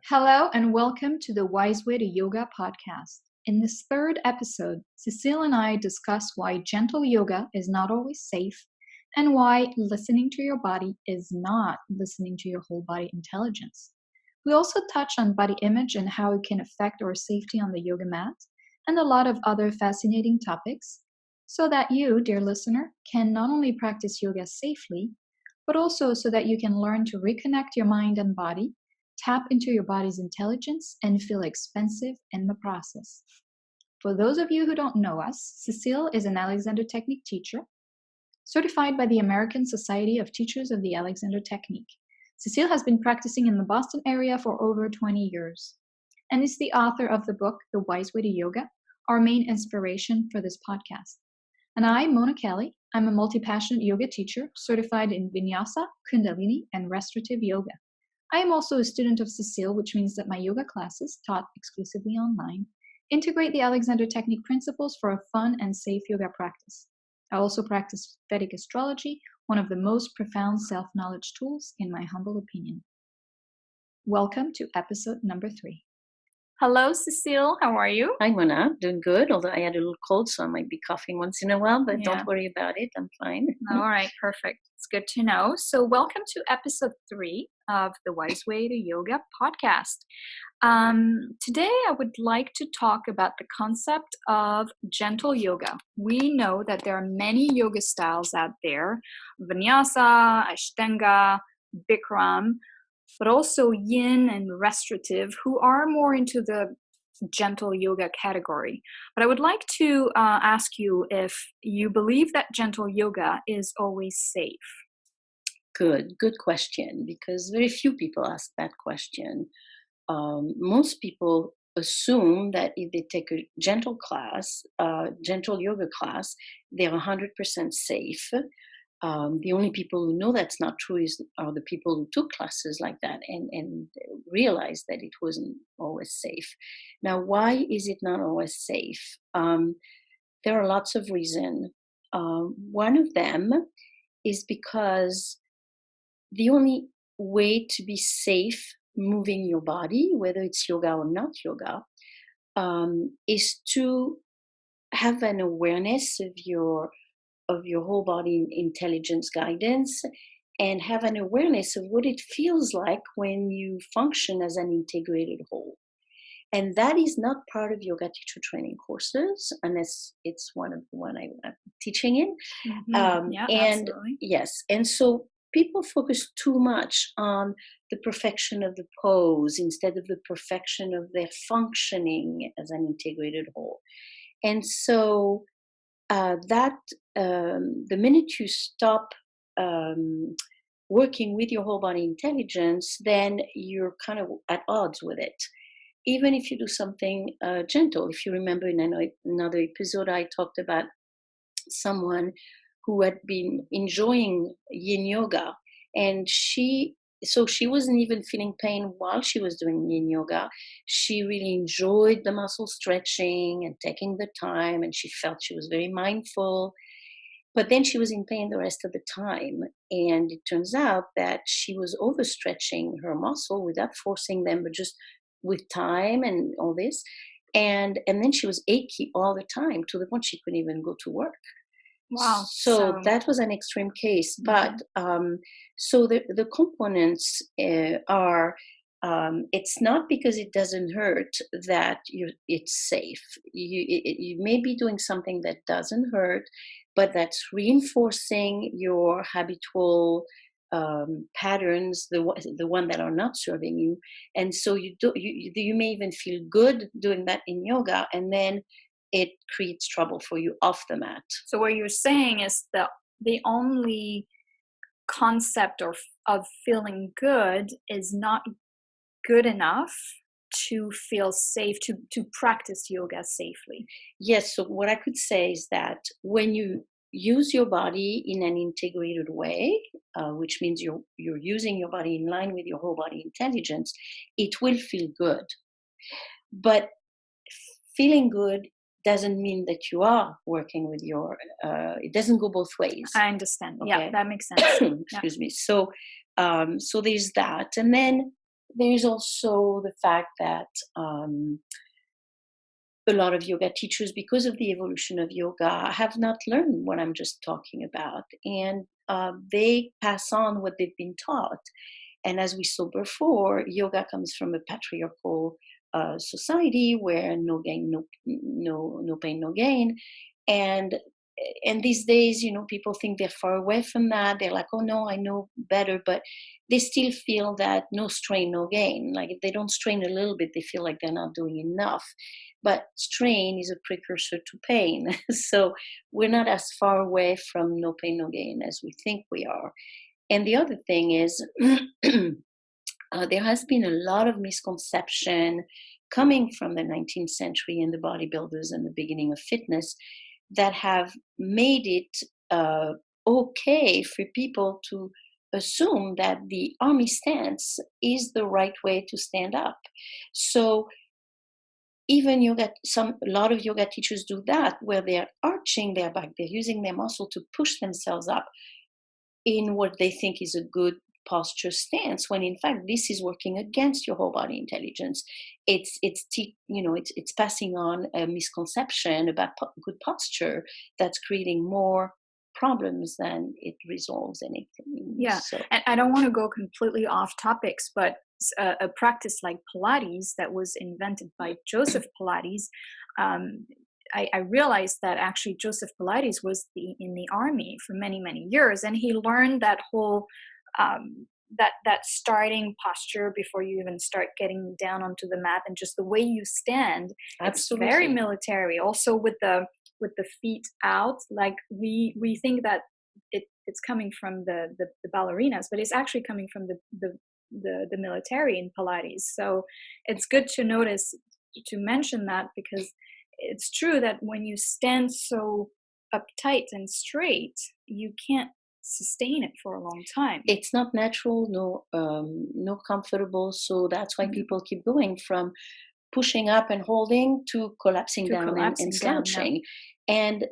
Hello and welcome to the Wise Way to Yoga podcast. In this third episode, Cecile and I discuss why gentle yoga is not always safe and why listening to your body is not listening to your whole body intelligence. We also touch on body image and how it can affect our safety on the yoga mat and a lot of other fascinating topics so that you, dear listener, can not only practice yoga safely, but also so that you can learn to reconnect your mind and body, tap into your body's intelligence, and feel expansive in the process. For those of you who don't know us, Cecile is an Alexander Technique teacher, certified by the American Society of Teachers of the Alexander Technique. Cecile has been practicing in the Boston area for over 20 years and is the author of the book, The Wise Way to Yoga, our main inspiration for this podcast. And I, Mona Kelly, I'm a multi-passionate yoga teacher, certified in Vinyasa, Kundalini, and Restorative Yoga. I am also a student of Cecile, which means that my yoga classes, taught exclusively online, integrate the Alexander Technique principles for a fun and safe yoga practice. I also practice Vedic astrology, one of the most profound self-knowledge tools, in my humble opinion. Welcome to episode number 3. Hello, Cecile. How are you? Hi, Mona. Doing good, although I had a little cold, so I might be coughing once in a while, but don't worry about it. I'm fine. All right, perfect. It's good to know. So welcome to episode 3 of the Wise Way to Yoga podcast. Today, I would like to talk about the concept of gentle yoga. We know that there are many yoga styles out there, Vinyasa, Ashtanga, Bikram, but also yin and restorative, who are more into the gentle yoga category. But I would like to ask you if you believe that gentle yoga is always safe. Good question, because very few people ask that question. Most people assume that if they take a gentle yoga class, they're 100% safe. The only people who know that's not true are the people who took classes like that and realized that it wasn't always safe. Now, why is it not always safe? There are lots of reasons. One of them is because the only way to be safe moving your body, whether it's yoga or not yoga, is to have an awareness of your whole body intelligence guidance, and have an awareness of what it feels like when you function as an integrated whole. And that is not part of yoga teacher training courses, unless it's one of the one I'm teaching in. Absolutely. Yes, and so people focus too much on the perfection of the pose instead of the perfection of their functioning as an integrated whole. And so the minute you stop working with your whole body intelligence, then you're kind of at odds with it. Even if you do something gentle. If you remember in another episode, I talked about someone who had been enjoying yin yoga, and she wasn't even feeling pain while she was doing yin yoga. She really enjoyed the muscle stretching and taking the time, and she felt she was very mindful. But then she was in pain the rest of the time, and it turns out that she was overstretching her muscle without forcing them, but just with time and all this. And then she was achy all the time, to the point she couldn't even go to work. Wow. So that was an extreme case. But so the components are, it's not because it doesn't hurt that it's safe. You may be doing something that doesn't hurt, but that's reinforcing your habitual patterns, the one that are not serving you. And so you may even feel good doing that in yoga, and then it creates trouble for you off the mat. So what you're saying is that the only concept of feeling good is not good enough to feel safe, to practice yoga safely. Yes, so what I could say is that when you use your body in an integrated way, which means you're using your body in line with your whole body intelligence, it will feel good. But feeling good doesn't mean that you are working with your, it doesn't go both ways. I understand. Okay? Yeah, that makes sense. Excuse me. So there's that. And then there's also the fact that a lot of yoga teachers, because of the evolution of yoga, have not learned what I'm just talking about. And they pass on what they've been taught. And as we saw before, yoga comes from a patriarchal society where no gain, no pain, no gain. And and these days, people think they're far away from that. They're like, oh no, I know better, but they still feel that no strain, no gain. Like if they don't strain a little bit, they feel like they're not doing enough. But strain is a precursor to pain. So we're not as far away from no pain, no gain as we think we are. And the other thing is, there has been a lot of misconception coming from the 19th century and the bodybuilders and the beginning of fitness that have made it okay for people to assume that the army stance is the right way to stand up. So even a lot of yoga teachers do that, where they're arching their back, they're using their muscle to push themselves up in what they think is a good posture stance, when in fact this is working against your whole body intelligence. It's passing on a misconception about good posture that's creating more problems than it resolves anything. Yeah, So and I don't want to go completely off topics, but a practice like Pilates that was invented by Joseph Pilates, um, I realized that actually Joseph Pilates was in the army for many, many years, and he learned that whole that starting posture before you even start getting down onto the mat, and just the way you stand. It's very absolutely. military. Also with the feet out, like we think that it's coming from the ballerinas, but it's actually coming from the military in Pilates. So it's good to notice, to mention that, because it's true that when you stand so uptight and straight, you can't sustain it for a long time. It's not natural, no comfortable. So that's why Mhm. people keep going from pushing up and holding to collapsing To down and collapsing down, yeah. slouching. And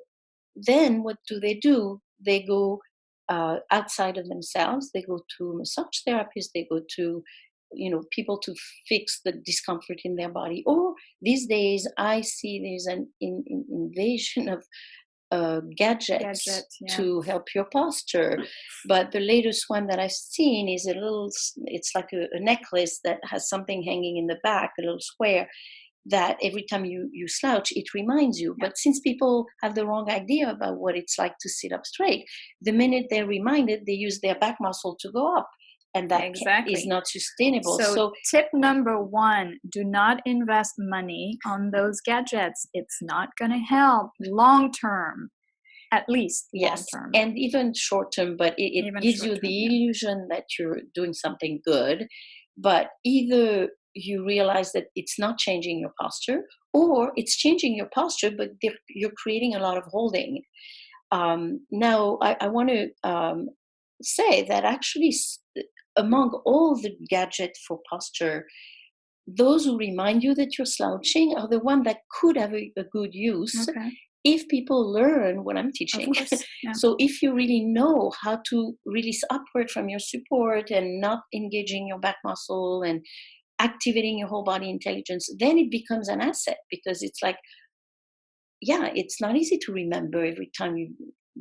then what do? They go outside of themselves. They go to massage therapists. They go to people to fix the discomfort in their body. Or these days, I see there's an invasion of gadgets Gadget, yeah. to help your posture. But the latest one that I've seen is it's like a necklace that has something hanging in the back, a little square, that every time you slouch, it reminds you. Yeah, But since people have the wrong idea about what it's like to sit up straight, the minute they're reminded, they use their back muscle to go up. And that is exactly. not sustainable. So So tip number one, do not invest money on those gadgets. It's not going to help long term, at least long yes, term, and even short term, but it even gives short you term. the Yeah, illusion that you're doing something good. But either you realize that it's not changing your posture, or it's changing your posture, but you're creating a lot of holding. Now, I want to say that actually, among all the gadgets for posture, those who remind you that you're slouching are the one that could have a good use okay, if people learn what I'm of teaching. course. Yeah, So if you really know how to release upward from your support and not engaging your back muscle and activating your whole body intelligence, then it becomes an asset, because it's like, yeah, it's not easy to remember every time you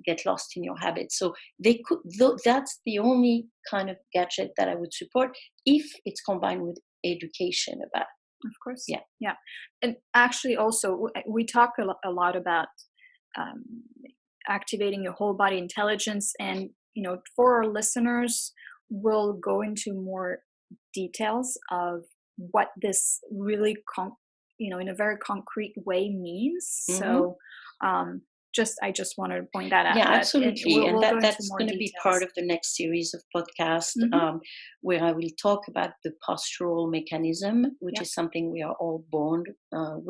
get lost in your habits. So that's the only kind of gadget that I would support if it's combined with education about. of course. Yeah. Yeah. And actually, also, we talk a lot about um, activating your whole body intelligence. And, for our listeners, we'll go into more details of what this really, in a very concrete way means. Hmm. So, um, I just wanted to point that out, Yeah, that absolutely. And we'll go into that's more going to be part details. of the next series of podcasts, Hmm. where I will talk about the postural mechanism, which Yeah. is something we are all born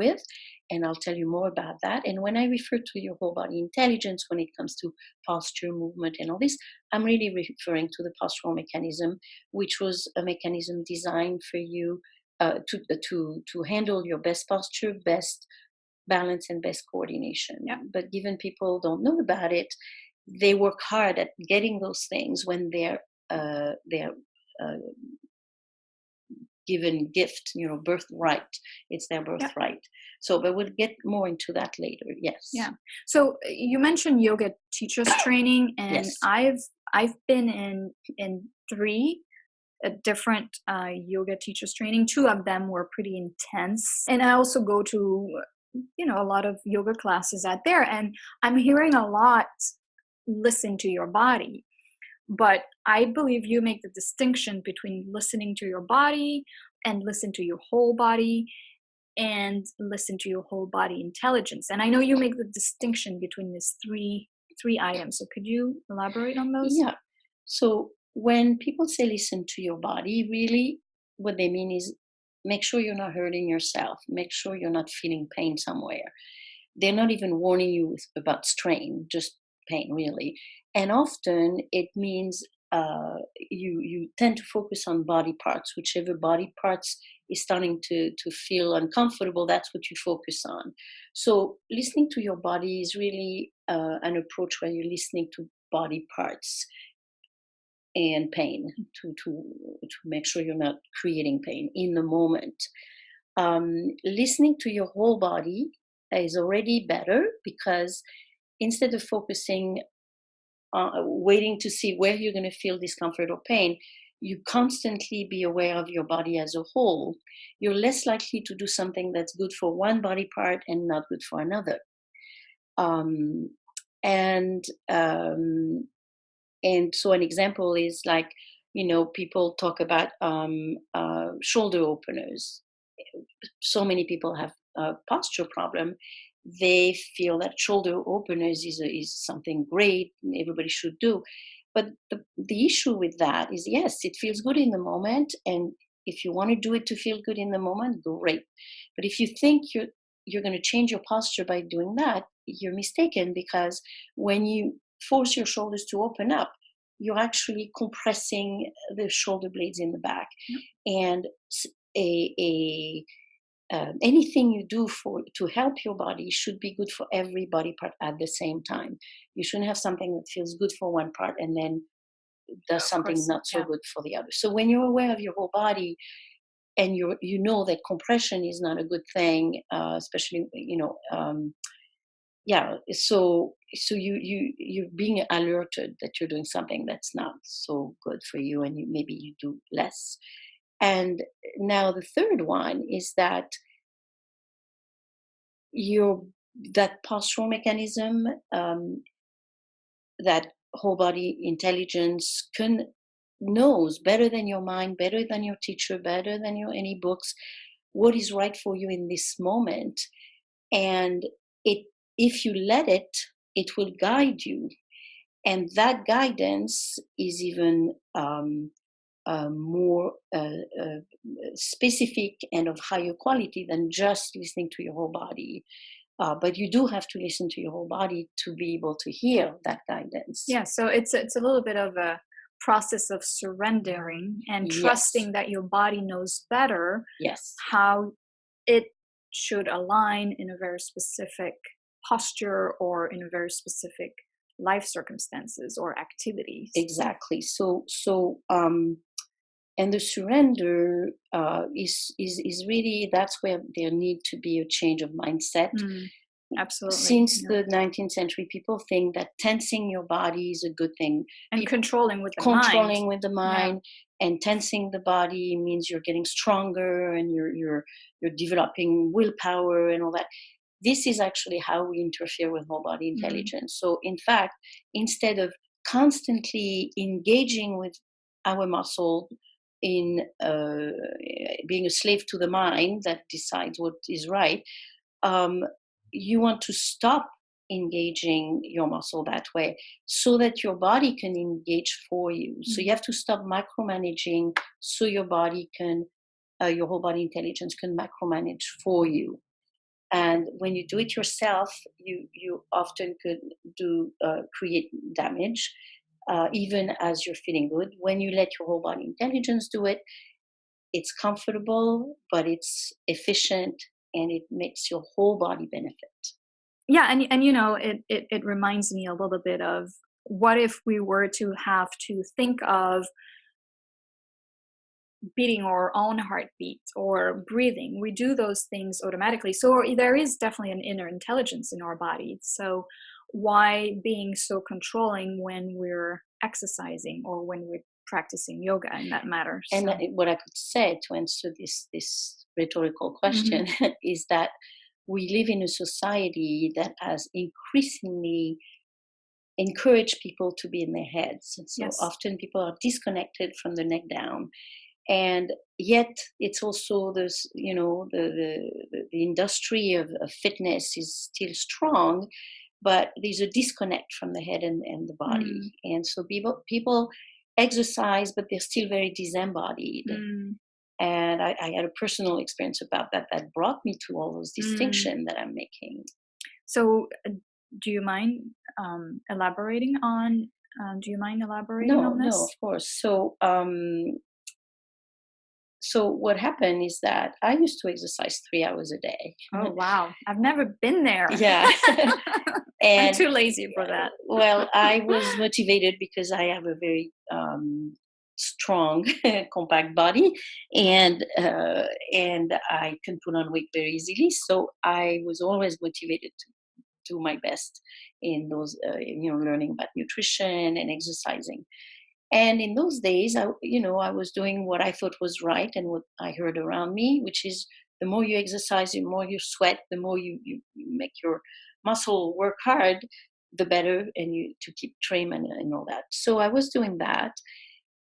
with. And I'll tell you more about that. And when I refer to your whole body intelligence, when it comes to posture, movement, and all this, I'm really referring to the postural mechanism, which was a mechanism designed for you to handle your best posture, best balance, and best coordination. Yeah. But given people don't know about it, they work hard at getting those things when they're uh, given gift, birthright. It's their Yeah. birthright. So, but we'll get more into that later. Yes. Yeah. So you mentioned yoga teachers training, and Yes. I've been in three different yoga teachers training. Two of them were pretty intense, and I also go to a lot of yoga classes out there, and I'm hearing a lot. Listen to your body, but I believe you make the distinction between listening to your body and listen to your whole body and listen to your whole body intelligence. And I know you make the distinction between these three items. So could you elaborate on those? Yeah. So when people say listen to your body, really what they mean is make sure you're not hurting yourself, make sure you're not feeling pain somewhere. They're not even warning you about strain, just pain, really. And often it means you tend to focus on body parts, whichever body parts is starting to feel uncomfortable. That's what you focus on. So listening to your body is really an approach where you're listening to body parts and pain to make sure you're not creating pain in the moment. Listening to your whole body is already better because instead of focusing, waiting to see where you're going to feel discomfort or pain, you constantly be aware of your body as a whole. You're less likely to do something that's good for one body part and not good for another. Um, and um, and so an example is like, people talk about shoulder openers. So many people have a posture problem. They feel that shoulder openers is something great and everybody should do. But the issue with that is, yes, it feels good in the moment. And if you want to do it to feel good in the moment, great. But if you think you're going to change your posture by doing that, you're mistaken, because when you force your shoulders to open up, you're actually compressing the shoulder blades in the back. Yep. And anything you do to help your body should be good for every body part at the same time. You shouldn't have something that feels good for one part and then does Of something course. not so Yeah. good for the other. So when you're aware of your whole body and you know that compression is not a good thing, especially yeah. So you're being alerted that you're doing something that's not so good for you, and maybe you do less. And now the third one is that your that postural mechanism, that whole body intelligence can knows better than your mind, better than your teacher, better than your any books, what is right for you in this moment. And it if you let it, it will guide you. And that guidance is even more specific and of higher quality than just listening to your whole body. But you do have to listen to your whole body to be able to hear that guidance. Yeah. So it's a little bit of a process of surrendering and Yes. trusting that your body knows better Yes. how it should align in a very specific posture or in a very specific life circumstances or activities. Exactly. And the surrender is really, that's where there need to be a change of mindset. Absolutely. Since Yeah. the 19th century, people think that tensing your body is a good thing. And controlling with the Controlling mind. with the mind, and tensing the body means you're getting stronger and you're developing willpower and all that. This is actually how we interfere with whole body intelligence. So in fact, instead of constantly engaging with our muscle in being a slave to the mind that decides what is right, um, you want to stop engaging your muscle that way so that your body can engage for you. So you have to stop micromanaging so your body can, your whole body intelligence can macromanage for you. And when you do it yourself, you often could create damage, even as you're feeling good. When you let your whole body intelligence do it, it's comfortable, but it's efficient, and it makes your whole body benefit. Yeah, and it reminds me a little bit of what if we were to have to think of beating our own heartbeat or breathing. We do those things automatically. So there is definitely an inner intelligence in our body. So why being so controlling when we're exercising or when we're practicing yoga in that matter? And So what I could say to answer this rhetorical question mhm. is that we live in a society that has increasingly encouraged people to be in their heads. So Yes. often people are disconnected from the neck down, and yet it's also this, the industry of fitness is still strong, but there's a disconnect from the head and the body, Mm, and so people exercise, but they're still very disembodied. mm, And I had a personal experience about that brought me to all those mm. distinctions that I'm making. So do you mind elaborating on? Do you mind elaborating No, on no, of this? course. So what happened is that I used to exercise 3 hours a day. Oh wow, I've never been there. Yeah. I'm And too lazy for that. well, I was motivated because I have a very strong, compact body, and I can put on weight very easily. So I was always motivated to do my best in those, learning about nutrition and exercising. And in those days, I was doing what I thought was right and what I heard around me, which is the more you exercise, the more you sweat, the more you make your muscle work hard, the better, and you to keep trim and all that. So I was doing that.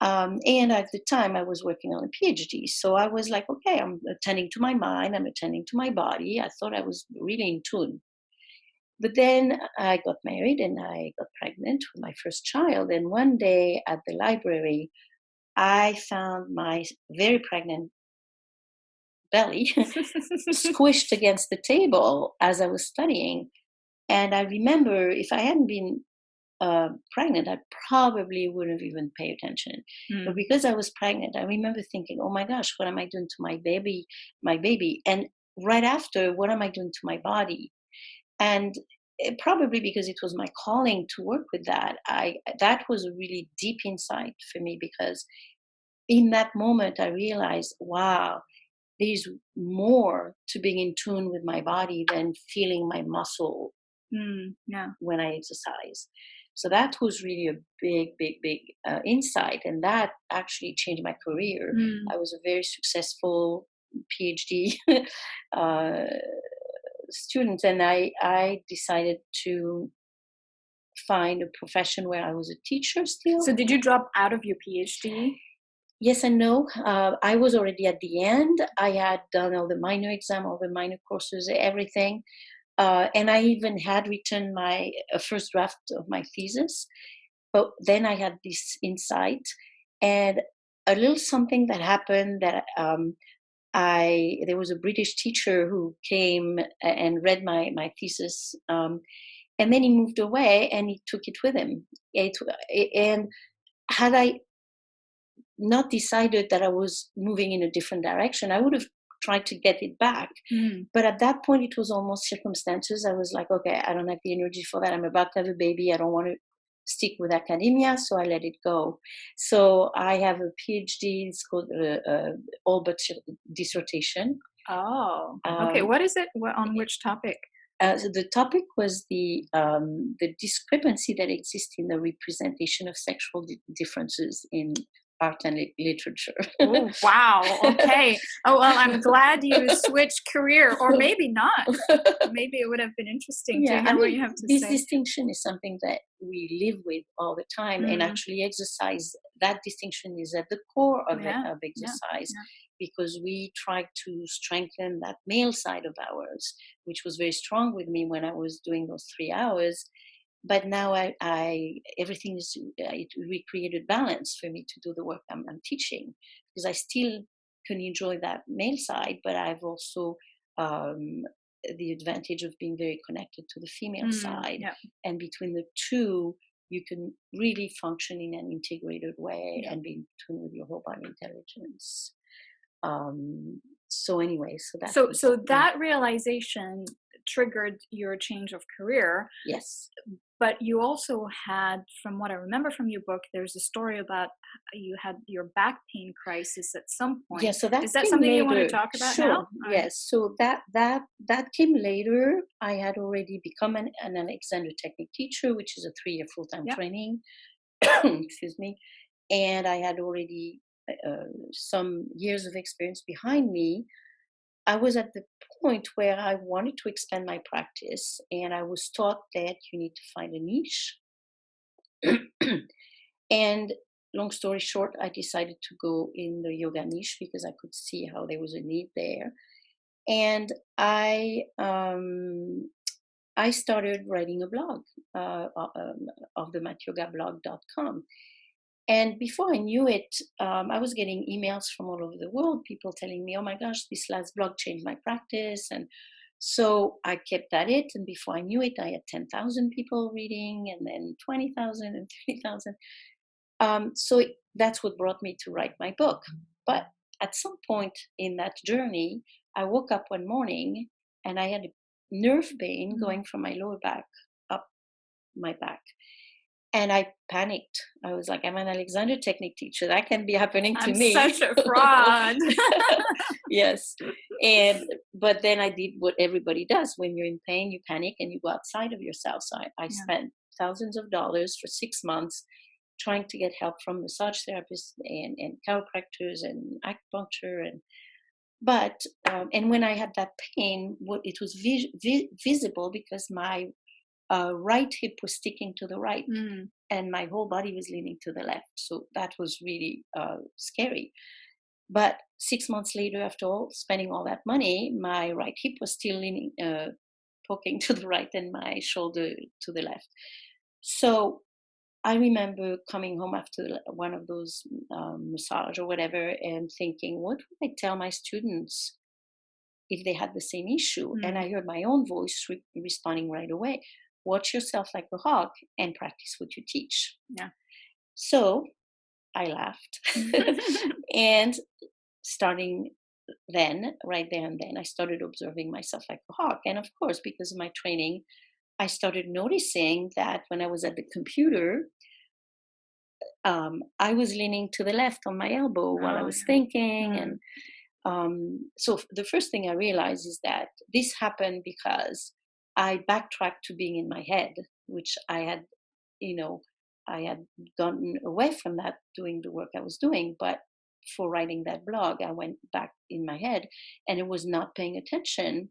And at the time, I was working on a PhD. So I was like, okay, I'm attending to my mind, I'm attending to my body. I thought I was really in tune. But then I got married and I got pregnant with my first child. And one day at the library, I found my very pregnant belly squished against the table as I was studying. And I remember if I hadn't been pregnant, I probably wouldn't have even paid attention. But Mm, because I was pregnant, I remember thinking, "Oh my gosh, what am I doing to my baby?" And right after, what am I doing to my body? And probably because it was my calling to work with that, I that was a really deep insight for me, because in that moment I realized, wow, there's more to being in tune with my body than feeling my muscle yeah. when I exercise. So that was really a big insight, and that actually changed my career. Mm. I was a very successful PhD uh, student, and I decided to find a profession where I was a teacher still. So did you drop out of your PhD? Yes and no. I was already at the end. I had done all the minor exam, all the minor courses, everything. And I even had written my first draft of my thesis. But then I had this insight, and a little something that happened that I there was a British teacher who came and read my thesis, and then he moved away and he took it with him. And had I not decided that I was moving in a different direction, I would have tried to get it back. Mm. But at that point, it was almost circumstances. I was like, okay, I don't have the energy for that. I'm about to have a baby. I don't want to stick with academia, so I let it go. So I have a PhD. It's called all but dissertation. Oh, okay. Um, What is it? On which topic? so the topic was the discrepancy that exists in the representation of sexual differences in art and literature. Oh, wow. Okay. Oh, well, I'm glad you switched career, or maybe not. Maybe it would have been interesting to Yeah, I hear what mean, you have to this say. distinction is something that we live with all the time, and Mm, actually, exercise, that distinction is at the core yeah, of yeah, exercise, yeah. because we try to strengthen that male side of ours, which was very strong with me when I was doing those 3 hours. But now I everything is it recreated balance for me to do the work I'm teaching, because I still can enjoy that male side, but I've also um, the advantage of being very connected to the female side, Yeah, and between the two, you can really function in an integrated way yeah. and be in tune with your whole body intelligence. Um, so anyway, so that So, was so yeah. that realization, triggered your change of career. Yes. But you also had, from what I remember from your book, there's a story about you had your back pain crisis at some Yeah, point. so that Is that came something you want to later. talk about now? Sure. Yes. So that came later. I had already become an Alexander Technique teacher, which is a 3-year full-time Yep. training. Excuse me. And I had already some years of experience behind me. I was at the point where I wanted to expand my practice, and I was taught that you need to find a niche. And long story short, I decided to go in the yoga niche because I could see how there was a need there. And I started writing a blog of the matyogablog.com. And before I knew it, I was getting emails from all over the world, people telling me, oh my gosh, this last blog changed my practice. And so I kept at it. And before I knew it, I had 10,000 people reading, and then 20,000 and 30,000. That's what brought me to write my book. But at some point in that journey, I woke up one morning and I had a nerve pain going from my lower back up my back. And I panicked. I was like, I'm an Alexander Technique teacher. That can be happening to I'm me. such a fraud. Yes. But then I did what everybody does. When you're in pain, you panic and you go outside of yourself. So I spent thousands of dollars for 6 months trying to get help from massage therapists and chiropractors and acupuncture. And when I had that pain, it was visible because my right hip was sticking to the right, and my whole body was leaning to the left. So that was really scary. But 6 months later, after all, spending all that money, my right hip was still leaning, poking to the right, and my shoulder to the left. So I remember coming home after one of those massage or whatever, and thinking, what would I tell my students if they had the same issue? And I heard my own voice responding right away: watch yourself like a hawk and practice what you teach. Yeah. So I laughed. And starting then, right there and then, I started observing myself like a hawk. And of course, because of my training, I started noticing that when I was at the computer, I was leaning to the left on my elbow while I was thinking. And so the first thing I realized is that this happened because I backtracked to being in my head, which I had gotten away from that doing the work I was doing. But for writing that blog, I went back in my head and it was not paying attention.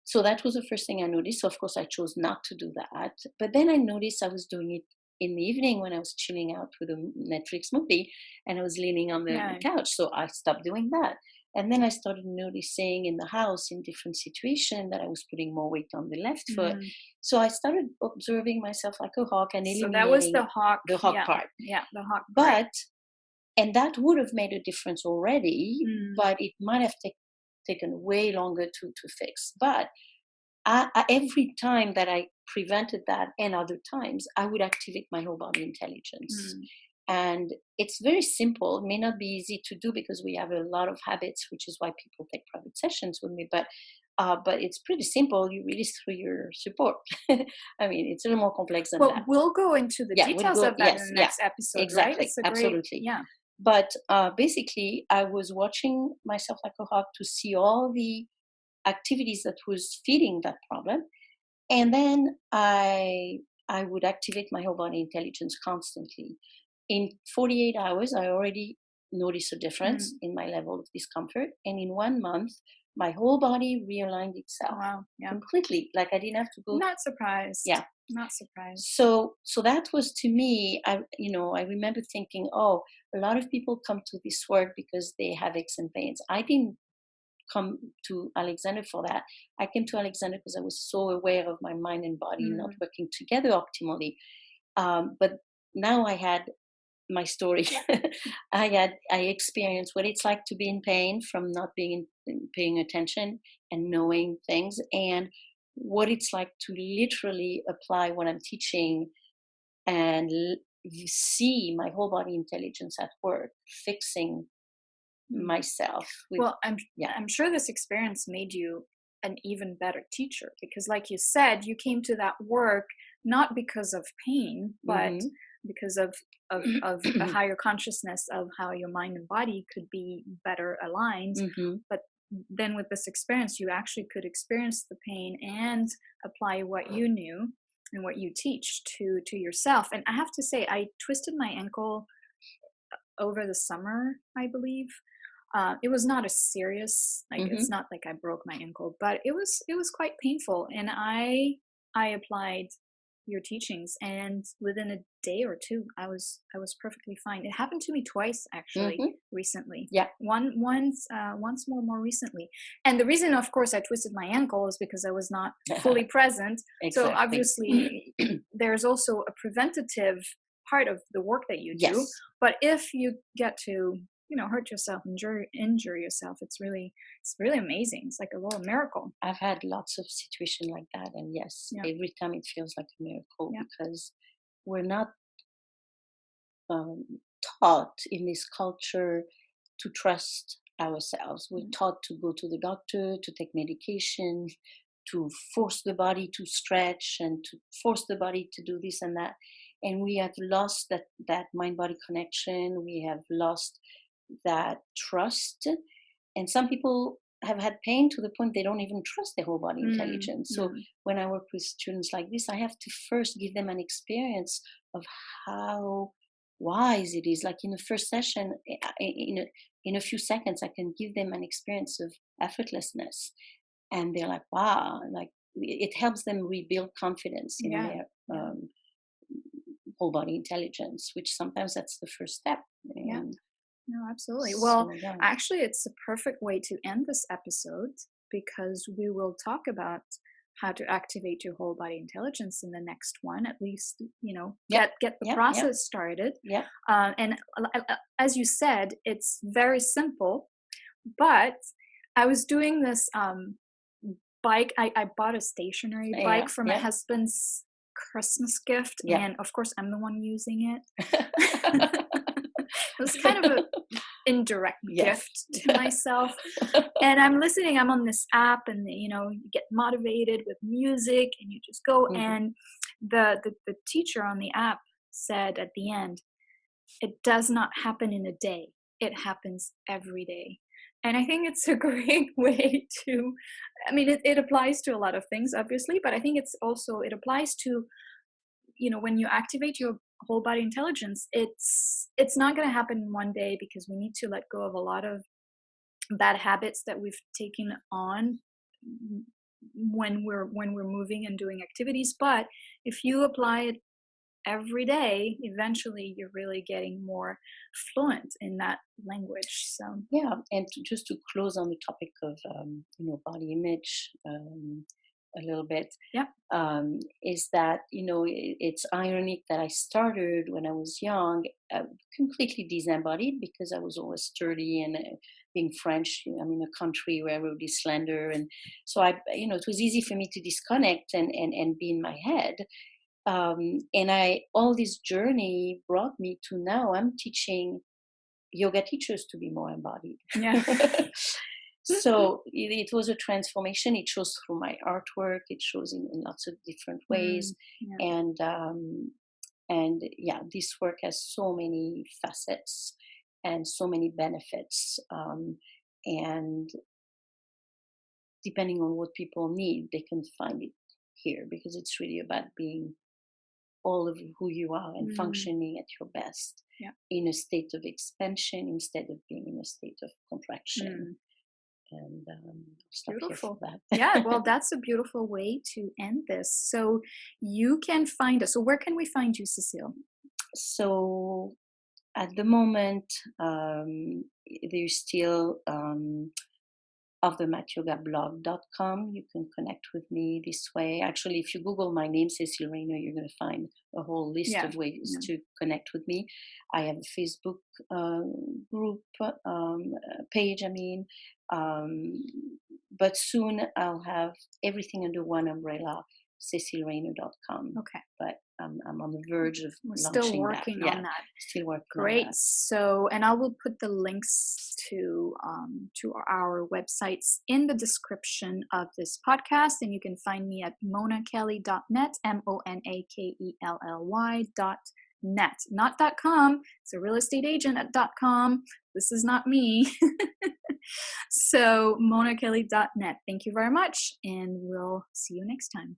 So that was the first thing I noticed. So of course I chose not to do that. But then I noticed I was doing it in the evening when I was chilling out with a Netflix movie and I was leaning on the couch. So I stopped doing that. And then I started noticing in the house in different situations that I was putting more weight on the left foot. So I started observing myself like a hawk and eliminating so that was the hawk part. Yeah, the hawk part. And that would have made a difference already, but it might have taken way longer to fix. But every time that I prevented that and other times, I would activate my whole body intelligence. And it's very simple. It may not be easy to do because we have a lot of habits, which is why people take private sessions with me. But it's pretty simple. You release through your support. I mean, it's a little more complex than that. Well, we'll go into the details of that in the next episode, exactly, right? It's absolutely. Yeah. But basically, I was watching myself like a hawk to see all the activities that was feeding that problem. And then I would activate my whole body intelligence constantly. In 48 hours, I already noticed a difference in my level of discomfort. And in 1 month, my whole body realigned itself completely. Like I didn't have to go. Not surprised. Yeah. Not surprised. So that was, to me, I remember thinking, oh, a lot of people come to this work because they have aches and pains. I didn't come to Alexander for that. I came to Alexander because I was so aware of my mind and body not working together optimally. But now I had my story. I experienced what it's like to be in pain from not paying attention and knowing things, and what it's like to literally apply what I'm teaching and see my whole body intelligence at work, fixing myself. Well, I'm sure this experience made you an even better teacher, because like you said, you came to that work not because of pain, but Mm-hmm. because of a higher consciousness of how your mind and body could be better aligned. Mm-hmm. But then with this experience, you actually could experience the pain and apply what you knew and what you teach to yourself. And I have to say, I twisted my ankle over the summer, I believe. It was not a serious, like Mm-hmm. it's not like I broke my ankle, but it was quite painful. And I applied your teachings, and within a day or two, I was perfectly fine. It happened to me twice actually Mm-hmm. recently. Yeah, Once more recently. And the reason, of course, I twisted my ankle is because I was not fully present. So exactly. obviously, there's also a preventative part of the work that you do. Yes, But if you get to, hurt yourself, injure yourself, it's really amazing. It's like a little miracle. I've had lots of situations like that, and yes, Yeah. every time it feels like a miracle Yeah. because we're not um, taught in this culture to trust ourselves. We're Mm. taught to go to the doctor, to take medication, to force the body to stretch, and to force the body to do this and that. And we have lost that mind body connection. We have lost that trust. And some people have had pain to the point they don't even trust their whole body Mm. intelligence. So Mm. when I work with students like this, I have to first give them an experience of how wise it is. Like in the first session, in a few seconds, I can give them an experience of effortlessness, and they're like, "Wow!" Like it helps them rebuild confidence in Yeah. their Yeah. whole body intelligence, which sometimes that's the first step. Yeah. And No, absolutely. Well, so, yeah, actually, it's a perfect way to end this episode, because we will talk about how to activate your whole body intelligence in the next one. At least, yep, get the yep, yep, process started. yep. And as you said, it's very simple. But I was doing this bike. I bought a stationary Yeah, bike for my yeah, husband's Christmas gift, yeah. and of course, I'm the one using it. It was kind of a indirect Yes. gift to myself. And I'm listening, I'm on this app, and you get motivated with music, and you just go. Mhm. And the teacher on the app said at the end, it does not happen in a day, it happens every day. And I think it's a great way to, I mean, it applies to a lot of things, obviously, but I think it applies to, when you activate your whole body intelligence, it's not going to happen in one day, because we need to let go of a lot of bad habits that we've taken on when we're moving and doing activities. But if you apply it every day, eventually you're really getting more fluent in that language. So Yeah, and just to close on the topic of body image a little bit, yeah. is that it's ironic that I started when I was young, completely disembodied because I was always sturdy and being French. I'm in a country where everybody's slender, and so it was easy for me to disconnect and be in my head. And I all this journey brought me to now I'm teaching yoga teachers to be more embodied. Yeah. So it was a transformation. It shows through my artwork. It shows in lots of different Mm, ways, yeah. and yeah, this work has so many facets and so many benefits. And depending on what people need, they can find it here because it's really about being all of who you are and Mm, functioning at your best yeah. in a state of expansion instead of being in a state of contraction. Mm. And I'll stop here for Beautiful. Yeah, well, that. that's a beautiful way to end this. So you can find us. So where can we find you, Cecile? So at the moment, there's still ofthematyogablog.com. You can connect with me this way. Actually, if you Google my name, Cecile Rayner, you're going to find a whole list Yeah. of ways Yeah. to connect with me. I have a Facebook group page, um, but soon I'll have everything under one umbrella cecilrayner.com. Okay. But I'm on the verge of We're launching still that. working Yeah, on that. still working on Great. that. So, and I will put the links to our websites in the description of this podcast, and you can find me at monakelly.net, MONAKELLY.net, not .com. It's a real estate agent at .com. This is not me. So, monakelly.net. Thank you very much, and we'll see you next time.